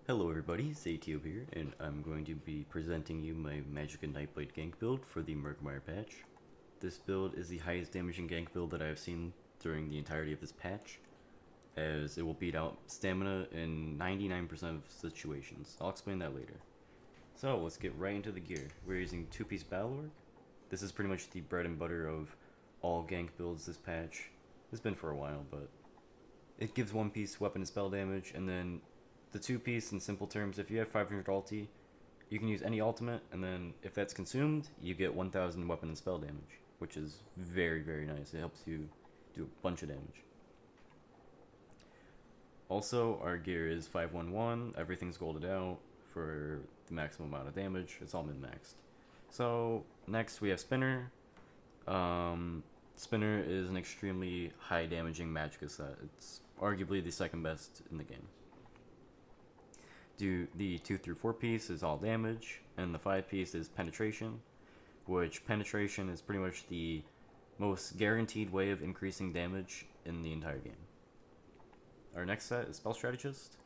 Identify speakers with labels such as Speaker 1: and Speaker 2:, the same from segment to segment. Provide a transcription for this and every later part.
Speaker 1: Hello everybody, Zeytio here, and I'm going to be presenting you my Magic and Nightblade gank build for the Murkmire patch. This build is the highest damaging gank build that I have seen during the entirety of this patch, as it will beat out stamina in 99% of situations. I'll explain that later. So let's get right into the gear. We're using 2-piece Battle Orc. This is pretty much the bread and butter of all gank builds this patch. It's been for a while, but it gives 1-piece weapon and spell damage, and then the 2-piece, in simple terms, if you have 500 ulti, you can use any ultimate, and then if that's consumed, you get 1000 weapon and spell damage, which is very, very nice. It helps you do a bunch of damage. Also, our gear is 511, everything's golded out for the maximum amount of damage. It's all min-maxed. So, next we have Spinner. Spinner is an extremely high damaging Magicka set. It's arguably the second best in the game. The 2 through 4 piece is all damage, and the 5 piece is penetration, which penetration is pretty much the most guaranteed way of increasing damage in the entire game. Our next set is Spell Strategist.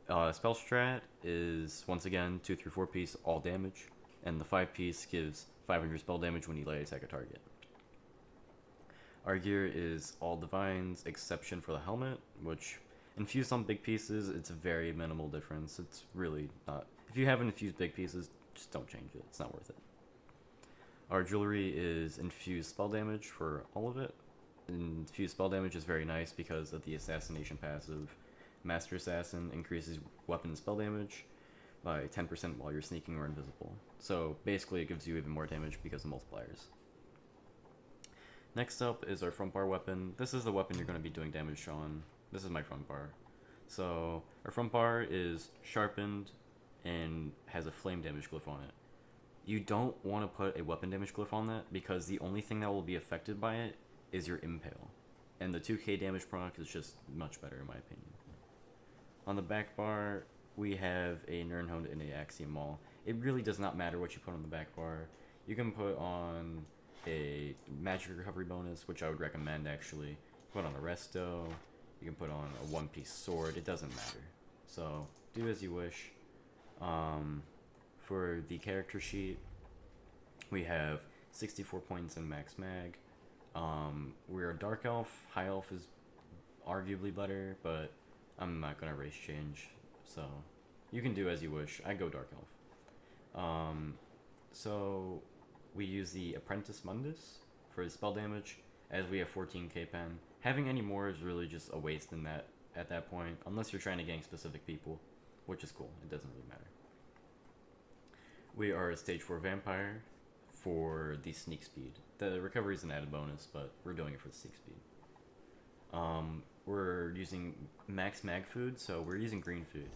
Speaker 1: Spell Strat is, once again, 2 through 4 piece, all damage, and the 5 piece gives 500 spell damage when you light attack a target. Our gear is all Divines, exception for the helmet, which infused on big pieces, it's a very minimal difference. It's really not. If you haven't infused big pieces, just don't change it. It's not worth it. Our jewelry is infused spell damage for all of it. Infused spell damage is very nice because of the assassination passive. Master Assassin increases weapon and spell damage by 10% while you're sneaking or invisible. So basically it gives you even more damage because of multipliers. Next up is our front bar weapon. This is the weapon you're going to be doing damage on. This is my front bar. So our front bar is sharpened and has a flame damage glyph on it. You don't want to put a weapon damage glyph on that because the only thing that will be affected by it is your impale. And the 2k damage proc is just much better in my opinion. On the back bar, we have a Nirnhund and a Axiom Maul. It really does not matter what you put on the back bar. You can put on a magic recovery bonus, which I would recommend actually. Put on a resto. You can put on a 1-piece sword. It doesn't matter. So do as you wish. For the character sheet, we have 64 points in max mag. We're a dark elf. High elf is arguably better, but I'm not gonna race change. So you can do as you wish. I go dark elf. So we use the Apprentice Mundus for the spell damage, as we have 14k pen. Having any more is really just a waste in that at that point, unless you're trying to gank specific people, which is cool. It doesn't really matter. We are a stage 4 vampire for the sneak speed. The recovery is an added bonus, but we're doing it for the sneak speed. We're using max mag food, so we're using green food.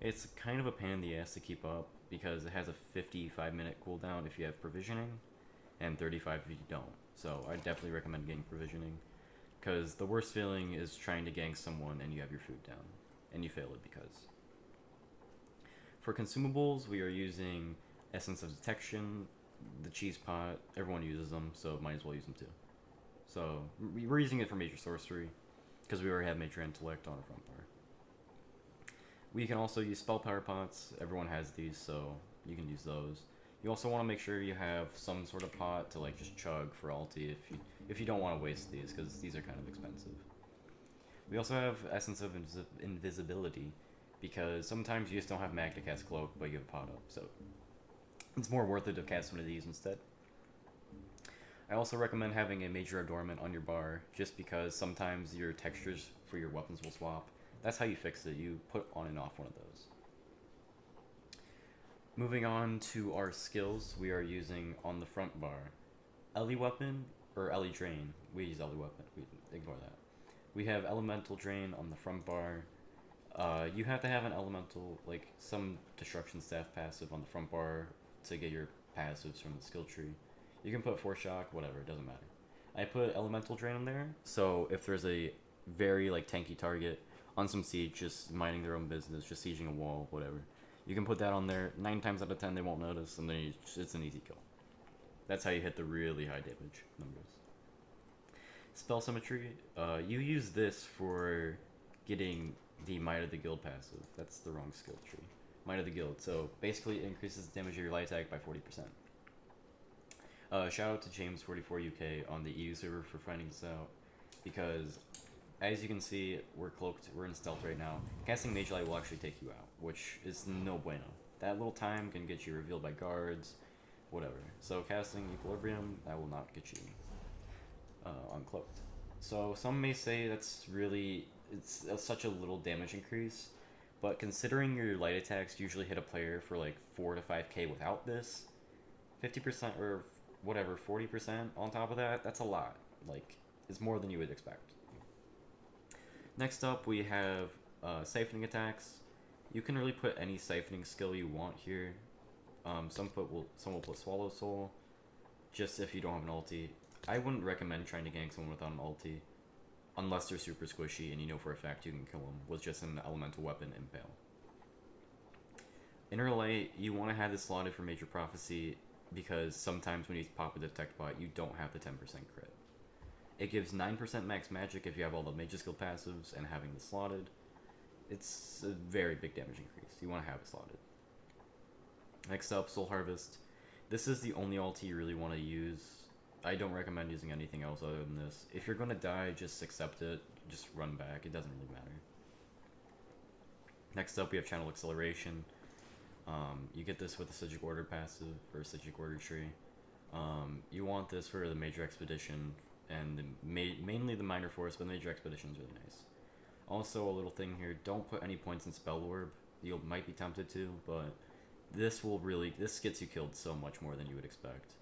Speaker 1: It's kind of a pain in the ass to keep up because it has a 55-minute cooldown if you have provisioning, and 35 if you don't. So I definitely recommend getting provisioning, because the worst feeling is trying to gank someone and you have your food down, and you fail it because. For consumables, we are using Essence of Detection, the Cheese Pot. Everyone uses them, so might as well use them too. So we're using it for Major Sorcery, because we already have Major Intellect on our front bar. We can also use Spell Power Pots. Everyone has these, so you can use those. You also want to make sure you have some sort of pot to like just chug for ulti if you don't want to waste these, because these are kind of expensive. We also have Essence of Invisibility, because sometimes you just don't have mag to cast Cloak, but you have pot up, so it's more worth it to cast one of these instead. I also recommend having a Major Adornment on your bar, just because sometimes your textures for your weapons will swap. That's how you fix it. You put on and off one of those. Moving on to our skills, we are using on the front bar Ellie Weapon or Ellie Drain. We use Ellie Weapon. We ignore that. We have Elemental Drain on the front bar. You have to have an elemental, like some destruction staff passive on the front bar to get your passives from the skill tree. You can put Force Shock, whatever, it doesn't matter. I put Elemental Drain on there, so if there's a very like tanky target on some siege, just minding their own business, just sieging a wall, whatever, you can put that on there. 9 times out of 10 they won't notice, and then it's an easy kill. That's how you hit the really high damage numbers. Spell Symmetry, you use this for getting the Might of the Guild passive. That's the wrong skill tree. Might of the Guild. So basically, it increases the damage of your light attack by 40%. Shout out to James44 UK on the EU server for finding this out, because as you can see, we're cloaked, we're in stealth right now. Casting Mage Light will actually take you out, which is no bueno. That little time can get you revealed by guards, whatever. So casting Equilibrium, that will not get you uncloaked. So some may say that's really, it's such a little damage increase, but considering your light attacks usually hit a player for like 4 to 5k without this, 50% or whatever, 40% on top of that, that's a lot. Like, it's more than you would expect. Next up, we have siphoning attacks. You can really put any siphoning skill you want here. Some will put Swallow Soul, just if you don't have an ulti. I wouldn't recommend trying to gank someone without an ulti, unless they're super squishy and you know for a fact you can kill them with just an elemental weapon Impale. Inner Light, you want to have this slotted for Major Prophecy, because sometimes when you pop a Detect Bot, you don't have the 10% crit. It gives 9% max magic if you have all the Mage skill passives and having this slotted. It's a very big damage increase. You want to have it slotted. Next up, Soul Harvest. This is the only ulti you really want to use. I don't recommend using anything else other than this. If you're going to die, just accept it. Just run back. It doesn't really matter. Next up, we have Channel Acceleration. You get this with the Sigic Order passive, or Sigic Order tree. You want this for the Major Expedition, and mainly the Minor Force, but the Major Expedition is really nice. Also, a little thing here, don't put any points in Spell Orb. You might be tempted to, but this gets you killed so much more than you would expect.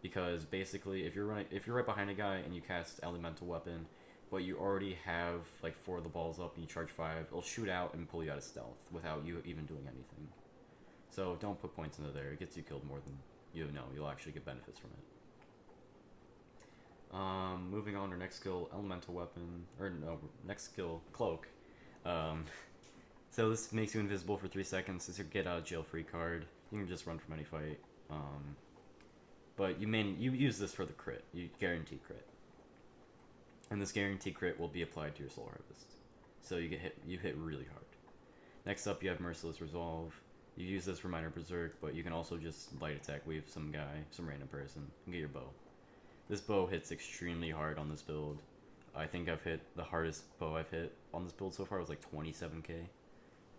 Speaker 1: Because basically, if you're right behind a guy and you cast Elemental Weapon, but you already have like 4 of the balls up and you charge 5, it'll shoot out and pull you out of stealth without you even doing anything. So don't put points into there. It gets you killed more than you know. You'll actually get benefits from it. Moving on to our next skill, Elemental Weapon, or no, next skill, Cloak. So this makes you invisible for 3 seconds. It's your get out of jail free card. You can just run from any fight. But you use this for the crit. You guarantee crit, and this guaranteed crit will be applied to your Soul Harvest. So you hit really hard. Next up, you have Merciless Resolve. You use this for Minor Berserk, but you can also just light attack wave some random person, and get your bow. This bow hits extremely hard on this build. I think the hardest bow I've hit on this build so far was like 27k.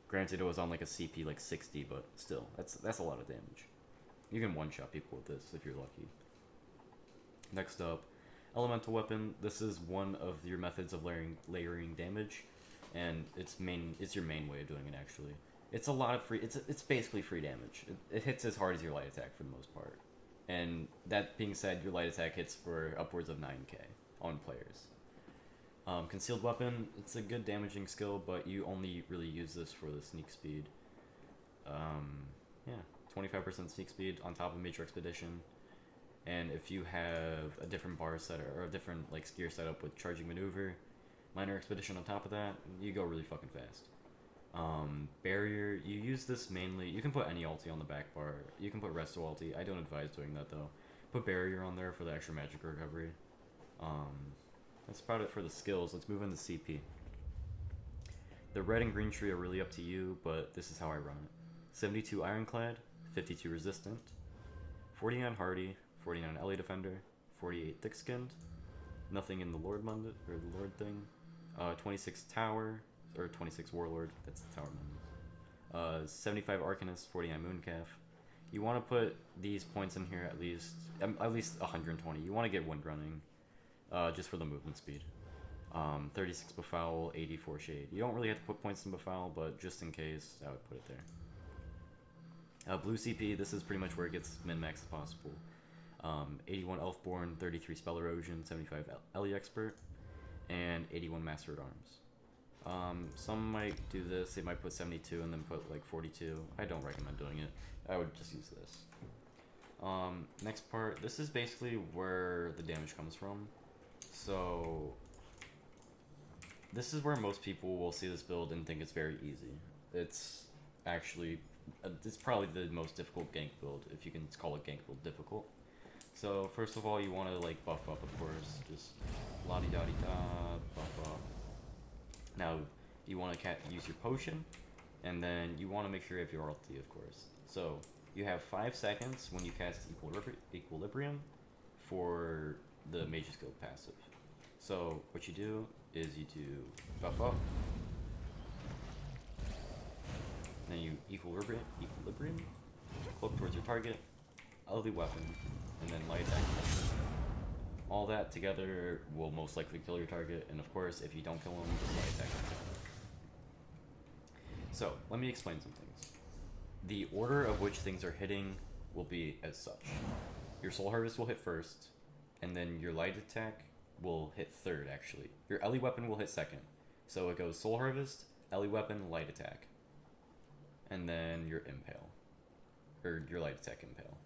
Speaker 1: Granted, it was on like a CP like 60, but still, that's a lot of damage. You can one-shot people with this if you're lucky. Next up, Elemental Weapon. This is one of your methods of layering damage, and it's your main way of doing it actually. It's a lot of free. It's basically free damage. It hits as hard as your light attack for the most part. And that being said, your light attack hits for upwards of 9k on players. Concealed Weapon, it's a good damaging skill, but you only really use this for the sneak speed. Yeah, 25% sneak speed on top of Major Expedition. And if you have a different bar set or a different like gear setup with Charging Maneuver, Minor Expedition on top of that, you go really fucking fast. Barrier, you use this mainly, you can put any ulti on the back bar, you can put Resto ulti, I don't advise doing that though. Put Barrier on there for the extra magic recovery. That's about it for the skills. Let's move into CP. The red and green tree are really up to you, but this is how I run it. 72 Ironclad, 52 Resistant, 49 Hardy, 49 Ellie Defender, 48 Thick-Skinned, nothing in the Lord thing, 26 Tower, or 26 Warlord, that's the Tower Mundus, 75 Arcanist, 49 Mooncalf. You want to put these points in here at least 120. You want to get Wind Running, just for the movement speed. 36 Befoul, 84 Shade. You don't really have to put points in Befoul, but just in case, I would put it there. Blue CP, this is pretty much where it gets min-max as possible. 81 Elfborn, 33 Spell Erosion, 75 Ellie Expert, and 81 Master at Arms. Some might do this, they might put 72 and then put like 42. I don't recommend doing it. I would just use this. Next part, this is basically where the damage comes from. So, this is where most people will see this build and think it's very easy. It's actually, it's probably the most difficult gank build, if you can call a gank build difficult. So, first of all, you want to like buff up, of course, just la-di-da-di-da, buff up. Now, you want to use your potion, and then you want to make sure you have your ulti, of course. So you have 5 seconds when you cast Equilibrium for the Mage's Guild passive. So what you do is you do buff up, then you equilibrium, cloak towards your target, LD weapon, and then light attack. All that together will most likely kill your target, and of course, if you don't kill him, just light attack. So let me explain some things. The order of which things are hitting will be as such. Your Soul Harvest will hit first, and then your light attack will hit third, actually. Your LE weapon will hit second. So it goes Soul Harvest, LE weapon, light attack. And then your impale. Or your light attack impale.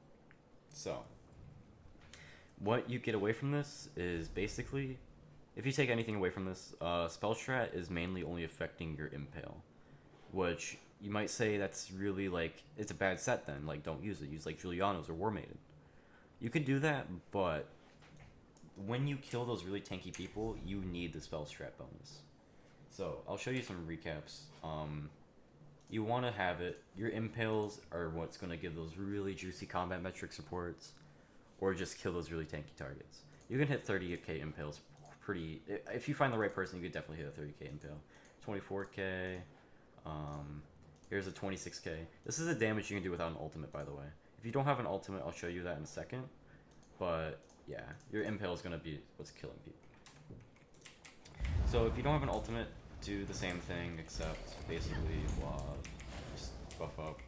Speaker 1: So, what you get away from this is basically, if you take anything away from this, spell strat is mainly only affecting your impale. Which, you might say that's really like, it's a bad set then, like don't use it. Use like Juliano's or War Maiden. You could do that, but when you kill those really tanky people, you need the spell strat bonus. So, I'll show you some recaps. You want to have it. Your impales are what's going to give those really juicy combat metric supports, or just kill those really tanky targets. You can hit 30k impales pretty... If you find the right person, you could definitely hit a 30k impale. 24k... here's a 26k. This is the damage you can do without an ultimate, by the way. If you don't have an ultimate, I'll show you that in a second. But, yeah, your impale is going to be what's killing people. So, if you don't have an ultimate, do the same thing, except basically, just buff up.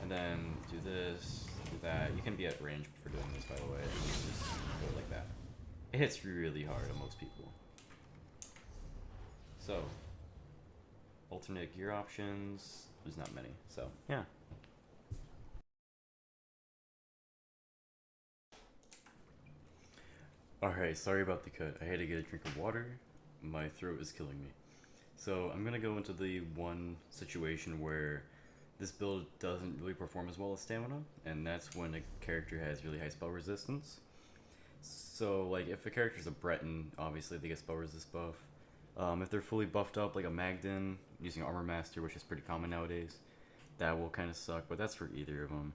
Speaker 1: And then do this, do that. You can be at range for doing this, by the way. You just go like that. It hits really hard on most people. So, alternate gear options, there's not many, so yeah. Alright, sorry about the cut. I had to get a drink of water. My throat is killing me. So I'm gonna go into the one situation where this build doesn't really perform as well as stamina, and that's when a character has really high spell resistance. So like if a character's a Breton, obviously they get spell resist buff. If they're fully buffed up like a Magden, using Armor Master, which is pretty common nowadays, that will kind of suck, but that's for either of them.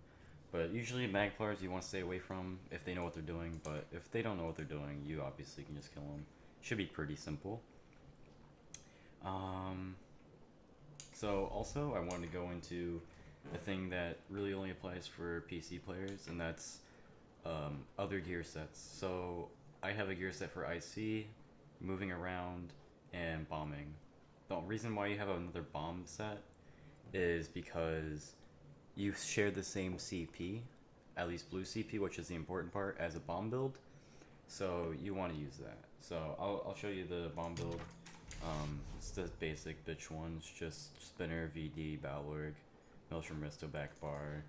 Speaker 1: But usually Magplayers you want to stay away from if they know what they're doing, but if they don't know what they're doing, you obviously can just kill them. Should be pretty simple. So also I wanted to go into a thing that really only applies for PC players, and that's other gear sets. So I have a gear set for IC, moving around, and bombing. The reason why you have another bomb set is because you share the same CP, at least blue CP, which is the important part, as a bomb build. So you want to use that. So I'll show you the bomb build. It's the basic bitch ones, just Spinner, VD, Balorg, Maelstrom Risto, back bar,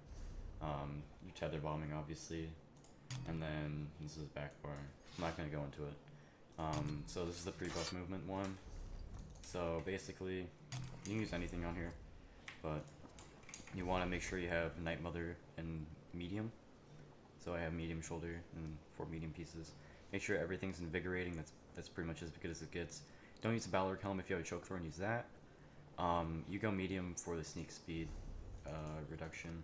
Speaker 1: your tether bombing obviously, and then this is back bar. I'm not going to go into it. So this is the pre-buff movement one. So basically, you can use anything on here, but you want to make sure you have Night Mother and medium. So I have medium shoulder and 4 medium pieces. Make sure everything's invigorating. That's pretty much as good as it gets. Don't use a Balorg helm if you have a choke throw, and use that. You go medium for the sneak speed reduction.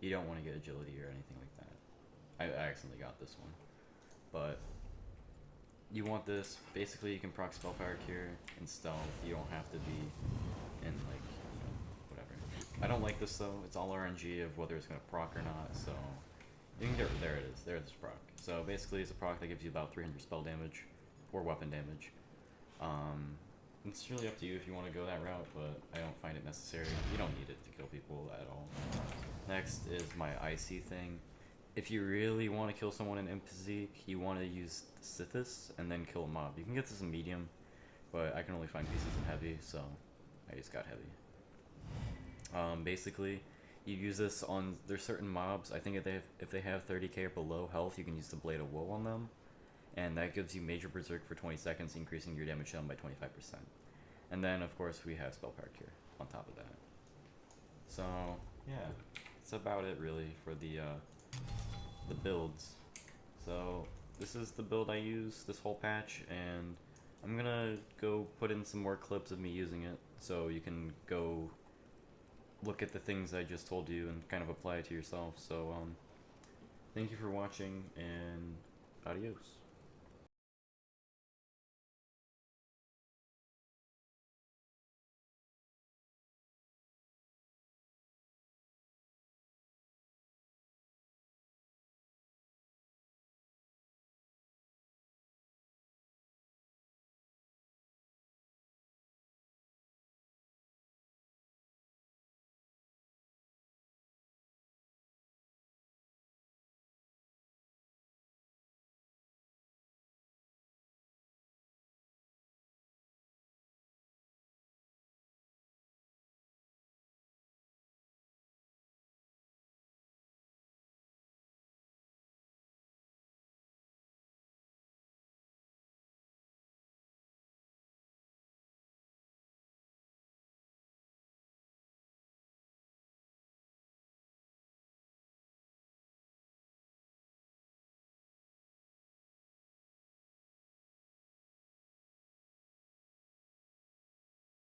Speaker 1: You don't want to get agility or anything like that. I accidentally got this one, but you want this. Basically, you can proc spell power cure and stealth. You don't have to be in like whatever. I don't like this though. It's all RNG of whether it's gonna proc or not. So you can get there. It is. There's proc. So basically, it's a proc that gives you about 300 spell damage or weapon damage. It's really up to you if you want to go that route, but I don't find it necessary. You don't need it to kill people at all. Next is my IC thing. If you really want to kill someone in Imp Physique, you want to use Sithis and then kill a mob. You can get this in medium, but I can only find pieces in heavy, so I just got heavy. Basically, you use this on, there's certain mobs. I think if they have 30k or below health, you can use the Blade of Woe on them. And that gives you Major Berserk for 20 seconds, increasing your damage down by 25%. And then, of course, we have Spell Power Cure on top of that. So, yeah, that's about it, really, for the builds. So, this is the build I use this whole patch, and I'm gonna go put in some more clips of me using it. so you can go look at the things I just told you and kind of apply it to yourself. So thank you for watching, and adios.